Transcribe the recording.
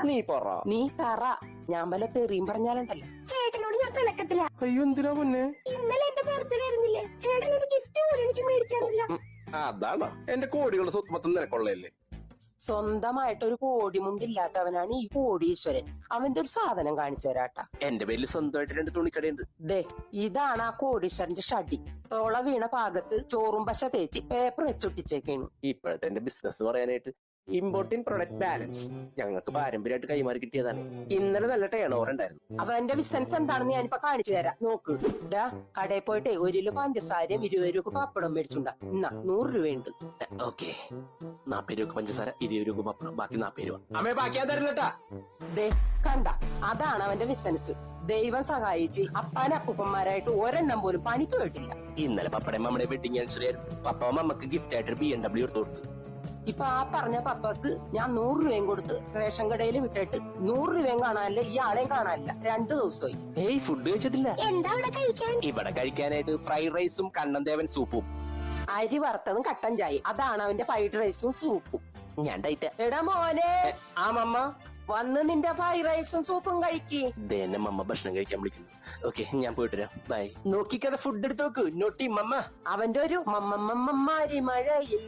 നീ പറ. നീ തറ. ഞാൻ വല്ല തെറിയും പറഞ്ഞാലുണ്ടല്ലോ. ചേട്ടനോട് ഞാൻ പിണക്കത്തില്ല. അയ്യോ എന്തിനാ പൊന്നെ? ഇന്നലെ എന്റെ ബർത്ത്ഡേ ആയിരുന്നില്ലേ, ചേട്ടൻ ഒരു ഗിഫ്റ്റ് പോലും എനിക്ക് മേടിച്ചു തന്നില്ല. അതാണ് എന്റെ കോടികളുടെ സ്വത്ത് മൊത്തം നിനക്കുള്ളതല്ലേ. സ്വന്തമായിട്ടൊരു കോടിമുണ്ടില്ലാത്തവനാണ് ഈ കോടീശ്വരൻ. അവന്റെ ഒരു സാധനം കാണിച്ചു തരാട്ടാ. എന്റെ പേരിൽ സ്വന്തമായിട്ട് 2 തുണിക്കടയുണ്ട്. ദേ ഇതാണ് ആ കോടീശ്വരന്റെ ഷടി. തോള വീണ ഭാഗത്ത് ചോറും പശ തേച്ച് പേപ്പർ വെച്ചൊട്ടിച്ചേക്കാണ്. ഇപ്പോഴത്തെ എന്റെ ബിസിനസ് പറയാനായിട്ട് ഇമ്പോർട്ടിംഗ് പ്രൊഡക്റ്റ് ബാലൻസ് ഞങ്ങൾക്ക് പാരമ്പര്യമായിട്ട് കൈമാറി കിട്ടിയതാണ്. ഇന്നലെ നല്ല ടേൺ ഓവർ ഉണ്ടായിരുന്നു. അവന്റെ ബിസിനസ് എന്താണെന്ന് ഞാനിപ്പോ കാണിച്ചു തരാം. നോക്ക് ഡാ, കടയിൽ പോയിട്ട് 1 കിലോ പഞ്ചസാരയും 20 രൂപ പപ്പടം മേടിച്ചുണ്ടാ. 100 രൂപയുണ്ട്. ഓക്കെ, 40 രൂപ പഞ്ചസാര, 20 രൂപ പപ്പടം, ബാക്കി 40 രൂപ. അമ്മേ ബാക്കി ഞാൻ തരില്ലട്ടാ. ദേ കണ്ട, അതാണ് അവന്റെ ബിസിനസ്. ദൈവം സഹായിച്ച് അപ്പാനും അപ്പൂപ്പന്മാരായിട്ട് ഒരെണ്ണം പോലും പണിക്ക് പോയിട്ടില്ല. ഇന്നലെ പപ്പടം നമ്മുടെ വെഡിങ് ആനിവേഴ്സറി ആയിരുന്നു. പപ്പ അമ്മക്ക് ഗിഫ്റ്റ് ആയിട്ട് BMW എടുത്തു കൊടുത്തു. ഇപ്പൊ ആ പറഞ്ഞ പപ്പക്ക് ഞാൻ 100 രൂപയും കൊടുത്ത് റേഷൻ കടയിൽ വിട്ടിട്ട് 100 രൂപയും കാണാനില്ല, ഈ ആളെയും കാണാനില്ല. 2 ദിവസമായി. ഏയ് ഫുഡ് കഴിച്ചിട്ടില്ല. എന്താ ഇവിടെ കഴിക്കാൻ? ഇവിടെ കഴിക്കാനായിട്ട് ഫ്രൈഡ് റൈസും കണ്ണന്തേവൻ സൂപ്പും. അരി വറുത്തതും കട്ടൻ ചായ, അതാണ് അവന്റെ ഫ്രൈഡ് റൈസും സൂപ്പും. ഞാൻ ഡയറ്റ്. എടാ മോനെ, ആ മമ്മ വന്ന് നിന്റെ ഫ്രൈഡ് റൈസും സൂപ്പും കഴിക്ക്. എന്നെ മമ്മ ഭക്ഷണം കഴിക്കാൻ വിളിക്കുന്നു. ഓക്കെ, ഞാൻ പോയിട്ട് വരാം. ബൈ. നോക്കിക്കത് ഫുഡ് എടുത്ത് നോക്ക്. നോട്ടി മമ്മ. അവന്റെ ഒരു മമ്മ മഴയിൽ